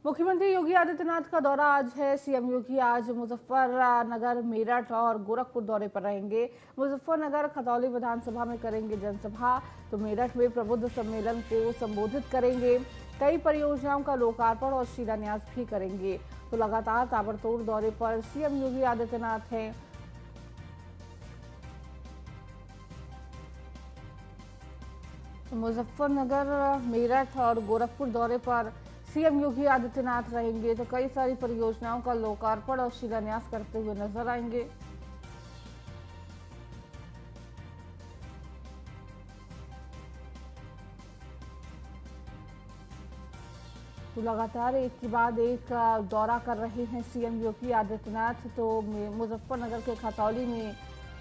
मुख्यमंत्री योगी आदित्यनाथ का दौरा आज है। सीएम योगी आज मुजफ्फरनगर, मेरठ और गोरखपुर दौरे पर रहेंगे। मुजफ्फरनगर खतौली विधानसभा में करेंगे जनसभा, तो मेरठ में प्रबुद्ध सम्मेलन को संबोधित करेंगे। कई परियोजनाओं का लोकार्पण और शिलान्यास भी करेंगे। तो लगातार ताबड़तोड़ दौरे पर सीएम योगी आदित्यनाथ हैं। मुजफ्फरनगर, मेरठ और गोरखपुर दौरे पर सीएम योगी आदित्यनाथ रहेंगे, तो कई सारी परियोजनाओं का लोकार्पण और शिलान्यास करते हुए नजर आएंगे। तो लगातार एक के बाद एक दौरा कर रहे हैं सीएम योगी आदित्यनाथ। तो मुजफ्फरनगर के खतौली में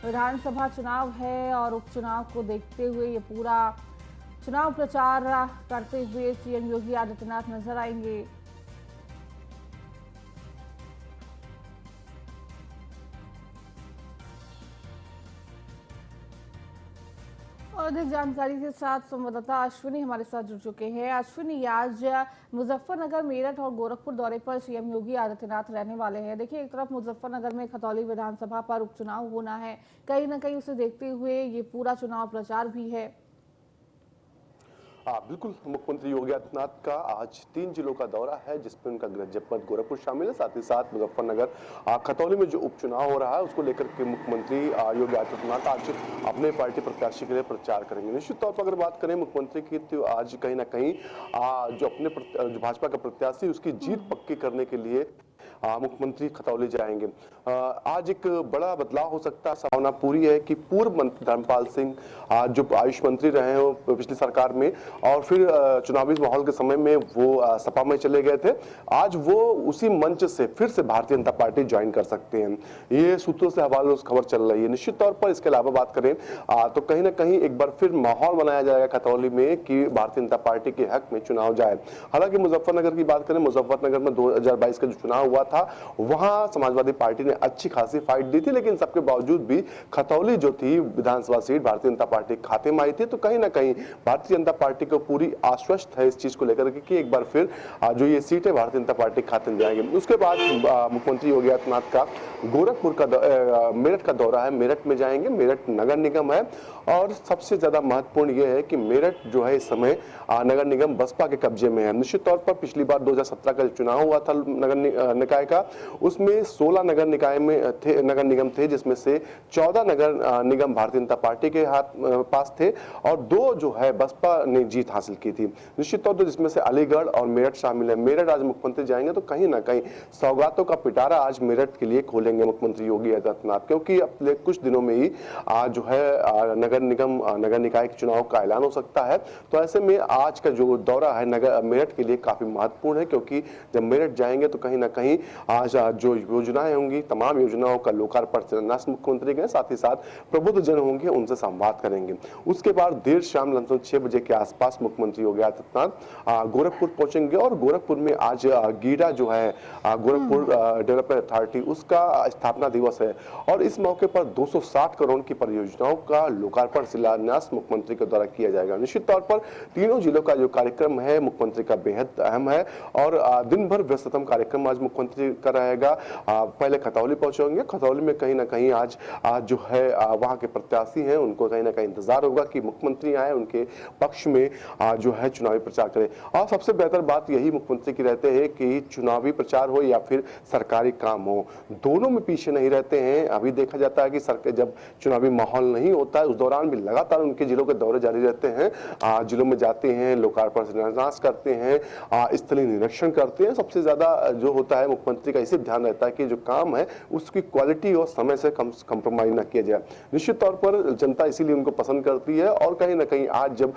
विधानसभा चुनाव है और उपचुनाव को देखते हुए ये पूरा चुनाव प्रचार करते हुए सीएम योगी आदित्यनाथ नजर आएंगे। और अधिक जानकारी के साथ संवाददाता अश्विनी हमारे साथ जुड़ चुके हैं। अश्विनी, आज मुजफ्फरनगर, मेरठ और गोरखपुर दौरे पर सीएम योगी आदित्यनाथ रहने वाले हैं। देखिए, एक तरफ मुजफ्फरनगर में खतौली विधानसभा पर उपचुनाव होना है, कहीं ना कहीं उसे देखते हुए ये पूरा चुनाव प्रचार भी है। बिल्कुल, मुख्यमंत्री योगी आदित्यनाथ का आज 3 जिलों का दौरा है, जिसमें उनका गृह जनपद गोरखपुर शामिल है। साथ ही साथ मुजफ्फरनगर खतौली में जो उपचुनाव हो रहा है उसको लेकर के मुख्यमंत्री योगी आदित्यनाथ आज अपने पार्टी प्रत्याशी के लिए प्रचार करेंगे। निश्चित तौर पर अगर बात करें मुख्यमंत्री की, तो आज कहीं ना कहीं जो भाजपा का प्रत्याशी उसकी जीत पक्की करने के लिए मुख्यमंत्री खतौली जाएंगे। आज एक बड़ा बदलाव हो सकता है, संभावना पूरी है कि पूर्व मंत्री धर्मपाल सिंह जो आयुष मंत्री रहे हो पिछली सरकार में और फिर चुनावी माहौल के समय में वो सपा में चले गए थे, आज वो उसी मंच से फिर से भारतीय जनता पार्टी ज्वाइन कर सकते हैं। ये सूत्रों से हवाले खबर चल रही है। निश्चित तौर पर इसके अलावा बात करें तो कहीं ना कहीं एक बार फिर माहौल बनाया जाएगा खतौली में कि भारतीय जनता पार्टी के हक में चुनाव जाए। हालांकि मुजफ्फरनगर की बात करें, मुजफ्फरनगर में 2022 का जो चुनाव हुआ था वहां समाजवादी पार्टी ने अच्छी खासी फाइट दी थी, लेकिन सबके बावजूद भी खतौली जो थी विधानसभा सीट भारतीय जनता पार्टी खाते में आई थी। तो कहीं ना कहीं भारतीय जनता पार्टी को पूरी आश्वस्त है इस चीज को लेकर के कि एक बार फिर जो ये सीट है भारतीय जनता पार्टी खाते में जाएगी। उसके बाद मुख्यमंत्री योगी आदित्यनाथ का गोरखपुर का मेरठ का दौरा है, मेरठ में जाएंगे। मेरठ नगर निगम है और सबसे ज्यादा महत्वपूर्ण यह है कि मेरठ जो है इस समय नगर निगम बसपा के कब्जे में है। निश्चित तौर पर पिछली बार 2017 का चुनाव हुआ था नगर निकाय का, उसमें 16 नगर निकाय में थे, नगर निगम थे, जिसमें से 14 नगर निगम भारतीय जनता पार्टी के पास थे और 2 जो है बसपा ने जीत हासिल की थी। निश्चित तौर पर जिसमें से अलीगढ़ और मेरठ शामिल है। मेरठ आज मुख्यमंत्री जाएंगे तो कहीं ना कहीं सौगातों का पिटारा आज मेरठ के लिए खोलेंगे मुख्यमंत्री योगी आदित्यनाथ, क्योंकि अगले कुछ दिनों में ही जो है नगर निगम नगर निकाय के चुनाव का ऐलान हो सकता है। तो ऐसे में आज का जो दौरा है मेरठ के लिए काफी महत्वपूर्ण है, क्योंकि जब मेरठ जाएंगे तो कहीं ना कहीं आज जो योजनाएं होंगी तमाम योजनाओं का लोकार्पण शिलान्यास मुख्यमंत्री के साथ ही साथ प्रबुद्ध जन होंगे, उनसे संवाद करेंगे। उसके बाद देर शाम लगभग 6 बजे के आसपास मुख्यमंत्री योगी आदित्यनाथ गोरखपुर पहुंचेंगे और गोरखपुर में आज गीडा जो है गोरखपुर डेवलपमेंट अथॉरिटी उसका स्थापना दिवस है और इस मौके पर 260 करोड़ की परियोजनाओं का लोकार्पण शिलान्यास मुख्यमंत्री के द्वारा किया जाएगा। निश्चित तौर पर तीनों जिलों का जो कार्यक्रम है मुख्यमंत्री का बेहद अहम है और दिन भर व्यस्ततम कार्यक्रम आज मुख्यमंत्री का रहेगा। पहले खतौली पहुंचेंगे। खतौली में कहीं ना कहीं आज जो है वहां के प्रत्याशी हैं उनको कहीं ना कहीं इंतजार होगा कि मुख्यमंत्री आए उनके पक्ष में जो है चुनावी प्रचार करें। और सबसे बेहतर बात यही मुख्यमंत्री की रहते हैं कि चुनावी प्रचार हो या फिर सरकारी काम हो, दोनों में पीछे नहीं रहते हैं। अभी देखा जाता है कि जब चुनावी माहौल नहीं होता है उस दौरान भी लगातार उनके जिलों के दौरे जारी रहते हैं। जिलों में जाते हैं, लोकार्पण शिलान्यास करते हैं, स्थलीय निरीक्षण करते हैं। सबसे ज्यादा जो होता है मुख्यमंत्री का इसे ध्यान रहता है कि जो काम है उसकी क्वालिटी और समय से कंप्रोमाइज ना किया जाए। निश्चित तौर पर जनता इसीलिए उनको पसंद करती है और कहीं ना कहीं आज जब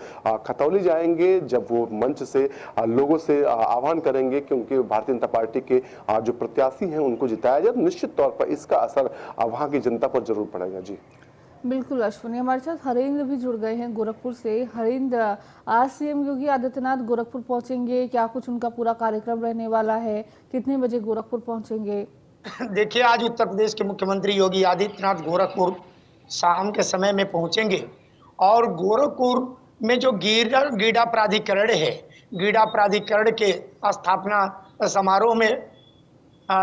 खतौली जाएंगे, जब वो मंच से लोगों से आह्वान करेंगे कि उनके भारतीय जनता पार्टी के जो प्रत्याशी हैं उनको जिताया जाए, निश्चित तौर पर इसका असर वहां की जनता पर जरूर पड़ेगा। जी बिल्कुल अश्विनी, हमारे साथ हरेंद्र भी जुड़ गए हैं गोरखपुर से। हरेंद्र, आज सीएम योगी आदित्यनाथ गोरखपुर पहुंचेंगे, क्या कुछ उनका पूरा कार्यक्रम रहने वाला है, कितने बजे गोरखपुर पहुंचेंगे? देखिए, आज उत्तर प्रदेश के मुख्यमंत्री योगी आदित्यनाथ गोरखपुर शाम के समय में पहुंचेंगे और गोरखपुर में जो गीडा प्राधिकरण है, गीडा प्राधिकरण के स्थापना समारोह में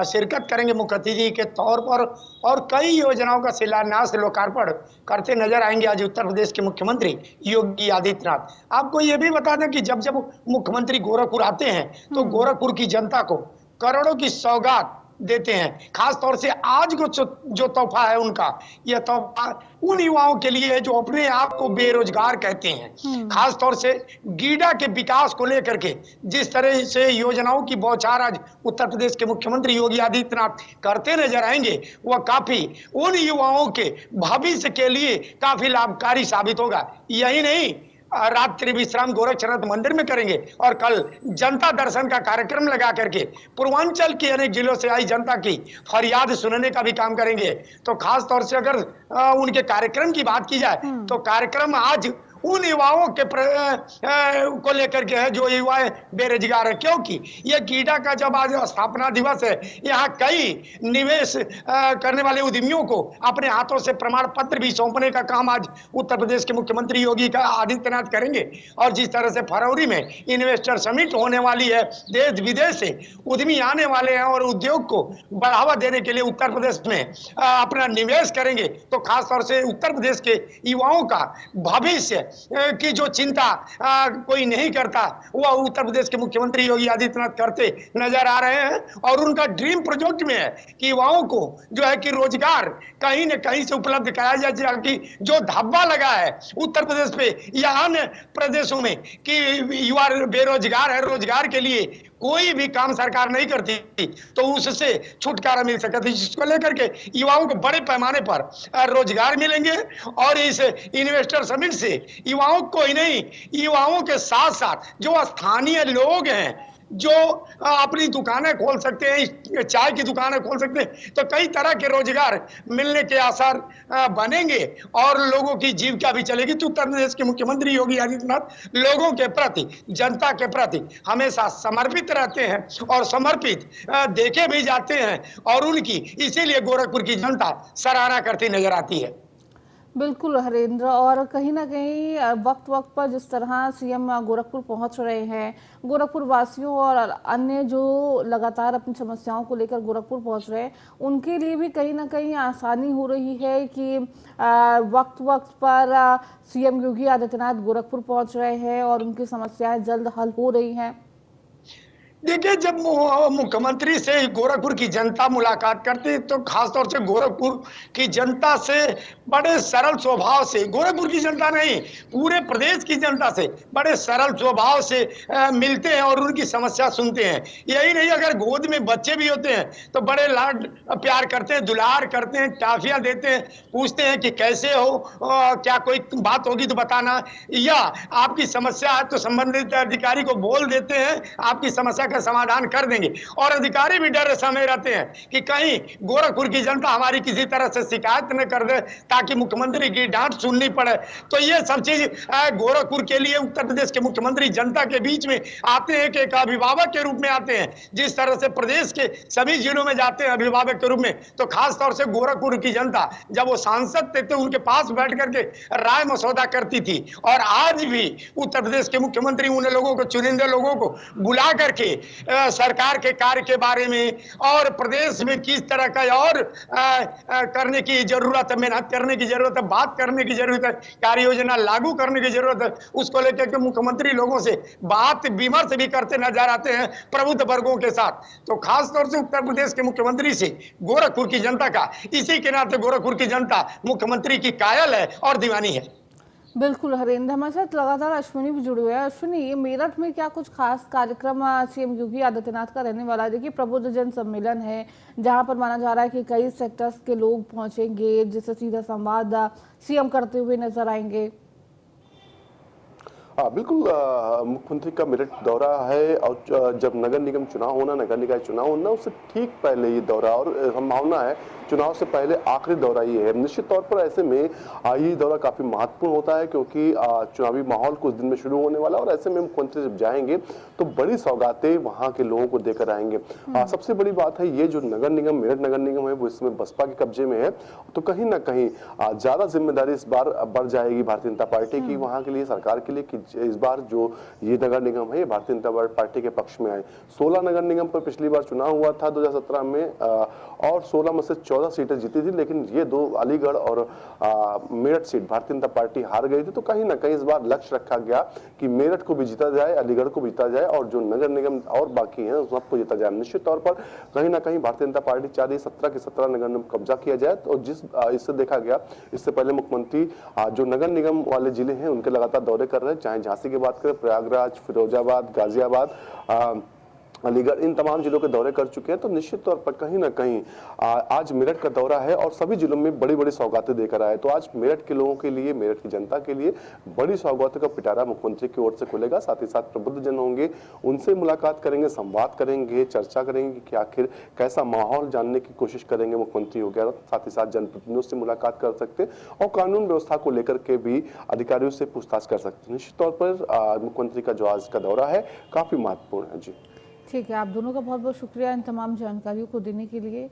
शिरकत करेंगे मुख्य अतिथि के तौर पर और कई योजनाओं का शिलान्यास लोकार्पण करते नजर आएंगे आज उत्तर प्रदेश के मुख्यमंत्री योगी आदित्यनाथ। आपको ये भी बता दें कि जब जब मुख्यमंत्री गोरखपुर आते हैं तो गोरखपुर की जनता को करोड़ों की सौगात देते हैं। खास तौर से आज को जो तोहफा है उनका, यह तोहफा उन युवाओं के लिए है जो अपने आप को बेरोजगार कहते हैं। खास तौर से गीडा के विकास को लेकर के जिस तरह से योजनाओं की बौछार आज उत्तर प्रदेश के मुख्यमंत्री योगी आदित्यनाथ करते नजर आएंगे, वह काफी उन युवाओं के भविष्य के लिए काफी लाभकारी साबित होगा। यही नहीं, रात्रि विश्राम गोरक्षनाथ मंदिर में करेंगे और कल जनता दर्शन का कार्यक्रम लगा करके पूर्वांचल के अनेक जिलों से आई जनता की फरियाद सुनने का भी काम करेंगे। तो खास तौर से अगर उनके कार्यक्रम की बात की जाए तो कार्यक्रम आज उन युवाओं के को लेकर के है जो युवा बेरोजगार है, क्योंकि यह गीडा का जब आज स्थापना दिवस है, यहाँ कई निवेश करने वाले उद्यमियों को अपने हाथों से प्रमाण पत्र भी सौंपने का काम आज उत्तर प्रदेश के मुख्यमंत्री योगी आदित्यनाथ करेंगे। और जिस तरह से फरवरी में इन्वेस्टर समिट होने वाली है, देश विदेश से उद्यमी आने वाले हैं और उद्योग को बढ़ावा देने के लिए उत्तर प्रदेश में अपना निवेश करेंगे, तो खासतौर से उत्तर प्रदेश के युवाओं का भविष्य की जो चिंता कोई नहीं करता, वह उत्तर प्रदेश के मुख्यमंत्री योगी आदित्यनाथ करते नजर आ रहे हैं। और उनका ड्रीम प्रोजेक्ट में है कि युवाओं को जो है कि रोजगार कहीं न कहीं से उपलब्ध कराया जाए, ताकि जो धब्बा लगा है उत्तर प्रदेश पे या अन्य प्रदेशों में कि युवा बेरोजगार है, रोजगार के लिए कोई भी काम सरकार नहीं करती, तो उससे छुटकारा मिल सकता है, जिसको लेकर के युवाओं को बड़े पैमाने पर रोजगार मिलेंगे। और इस इन्वेस्टर समिट से युवाओं को ही नहीं, युवाओं के साथ साथ जो स्थानीय लोग हैं जो अपनी दुकानें खोल सकते हैं, चाय की दुकानें खोल सकते हैं, तो कई तरह के रोजगार मिलने के आसार बनेंगे और लोगों की जीविका भी चलेगी। तो उत्तर प्रदेश के मुख्यमंत्री योगी आदित्यनाथ लोगों के प्रति, जनता के प्रति हमेशा समर्पित रहते हैं और समर्पित देखे भी जाते हैं, और उनकी इसीलिए गोरखपुर की जनता सराहना करती नजर आती है। बिल्कुल हरेंद्र, और कहीं ना कहीं वक्त वक्त पर जिस तरह सीएम गोरखपुर पहुंच रहे हैं, गोरखपुर वासियों और अन्य जो लगातार अपनी समस्याओं को लेकर गोरखपुर पहुंच रहे हैं, उनके लिए भी कहीं ना कहीं आसानी हो रही है कि वक्त वक्त पर सीएम योगी आदित्यनाथ गोरखपुर पहुंच रहे हैं और उनकी समस्याएं जल्द हल हो रही हैं। देखिए, जब मुख्यमंत्री से गोरखपुर की जनता मुलाकात करती है तो खासतौर से गोरखपुर की जनता से बड़े सरल स्वभाव से, गोरखपुर की जनता नहीं पूरे प्रदेश की जनता से बड़े सरल स्वभाव से मिलते हैं और उनकी समस्या सुनते हैं। यही नहीं, अगर गोद में बच्चे भी होते हैं तो बड़े लाड प्यार करते हैं, दुलार करते हैं, टाफियां देते हैं, पूछते हैं कि कैसे हो, क्या कोई बात होगी तो बताना, या आपकी समस्या है तो संबंधित अधिकारी को बोल देते हैं, आपकी समस्या का समाधान कर देंगे। और अधिकारी भी डर समय रहते हैं कि कहीं गोरखपुर की जनता हमारी किसी तरह से शिकायत न कर दे, ताकि मुख्यमंत्री की डांट सुननी पड़े। तो ये सब चीज गोरखपुर के लिए उत्तर प्रदेश के मुख्यमंत्री जनता के बीच में आते हैं कि एक अभिभावक के रूप में आते हैं। जिस तरह से प्रदेश के सभी जिलों में जाते हैं अभिभावक के रूप में, तो खास तौर से गोरखपुर की जनता जब वो सांसद थे तो उनके पास बैठ करके राय मसौदा करती थी। और आज भी उत्तर प्रदेश के मुख्यमंत्री उन लोगों को, चुनिंदे लोगों को बुला करके सरकार के कार्य के बारे में और प्रदेश में किस तरह का और करने की जरूरत है, मेहनत करने की जरूरत है, बात करने की जरूरत है, कार्य योजना लागू करने की जरूरत है, उसको लेकर के मुख्यमंत्री लोगों से बात विमर्श भी करते नजर आते हैं प्रबुद्ध वर्गों के साथ। तो खास तौर से उत्तर प्रदेश के मुख्यमंत्री से गोरखपुर की जनता का, इसी के नाते गोरखपुर की जनता मुख्यमंत्री की कायल है और दीवानी है। बिल्कुल हरेंद्र, हमारे साथ लगातार अश्विनी भी जुड़े हुए हैं। अश्विनी, ये मेरठ में क्या कुछ खास कार्यक्रम सीएम योगी आदित्यनाथ का रहने वाला है? देखिए, प्रबुद्ध जन सम्मेलन है जहां पर माना जा रहा है कि कई सेक्टर्स के लोग पहुंचेंगे, जिससे सीधा संवाद सीएम करते हुए नजर आएंगे। हाँ बिल्कुल, मुख्यमंत्री का मेरठ दौरा है और जब नगर निगम चुनाव होना, नगर निकाय चुनाव होना, उससे ठीक पहले ये दौरा, और संभावना है चुनाव से पहले आखिरी दौरा ये है। निश्चित तौर पर ऐसे में ये दौरा काफी महत्वपूर्ण होता है क्योंकि चुनावी माहौल कुछ दिन में शुरू होने वाला, और ऐसे में मुख्यमंत्री जब जाएंगे तो बड़ी सौगातें वहां के लोगों को देकर आएंगे। सबसे बड़ी बात है ये जो नगर निगम, मेरठ नगर निगम है, वो इस समय बसपा के कब्जे में है, तो कहीं ना कहीं ज्यादा जिम्मेदारी इस बार बढ़ जाएगी भारतीय जनता पार्टी की वहां के लिए, सरकार के लिए, कि इस बार जो ये नगर निगम है ये भारतीय जनता पार्टी के पक्ष में आए। 16 नगर निगम पर पिछली बार चुनाव हुआ था 2017 में और 16 में से 14 सीटें जीती थी, लेकिन ये दो अलीगढ़ और मेरठ सीट भारतीय जनता पार्टी हार गई थी। तो कहीं ना कहीं इस बार लक्ष्य रखा गया कि मेरठ को भी जीता जाए, अलीगढ़ को भी जीता जाए और जो नगर निगम और बाकी हैं उस सबको जीता जाए। निश्चित तौर पर कहीं ना कहीं भारतीय जनता पार्टी चाह रही 17 के 17 नगर निगम कब्जा किया जाए। तो जिस इससे देखा गया, इससे पहले मुख्यमंत्री जो नगर निगम वाले जिले हैं उनके लगातार दौरे कर रहे हैं, चाहे झांसी की बात करें, प्रयागराज, फिरोजाबाद, गाजियाबाद, अलीगढ़, इन तमाम जिलों के दौरे कर चुके हैं। तो निश्चित तौर पर कहीं ना कहीं आज मेरठ का दौरा है और सभी जिलों में बड़ी बड़ी सौगातें देकर आए। तो आज मेरठ के लोगों के लिए, मेरठ की जनता के लिए बड़ी सौगातों का पिटारा मुख्यमंत्री की ओर से खुलेगा। साथ ही साथ प्रबुद्ध जन होंगे, उनसे मुलाकात करेंगे, संवाद करेंगे, चर्चा करेंगे कि आखिर कैसा माहौल जानने की कोशिश करेंगे मुख्यमंत्री योगी आदित्यनाथ। साथ ही साथ जनप्रतिनिधियों से मुलाकात कर सकते हैं और कानून व्यवस्था को लेकर के भी अधिकारियों से पूछताछ कर सकते हैं। निश्चित तौर पर मुख्यमंत्री का जो आज का दौरा है काफी महत्वपूर्ण है। जी ठीक है, आप दोनों का बहुत बहुत शुक्रिया इन तमाम जानकारियों को देने के लिए।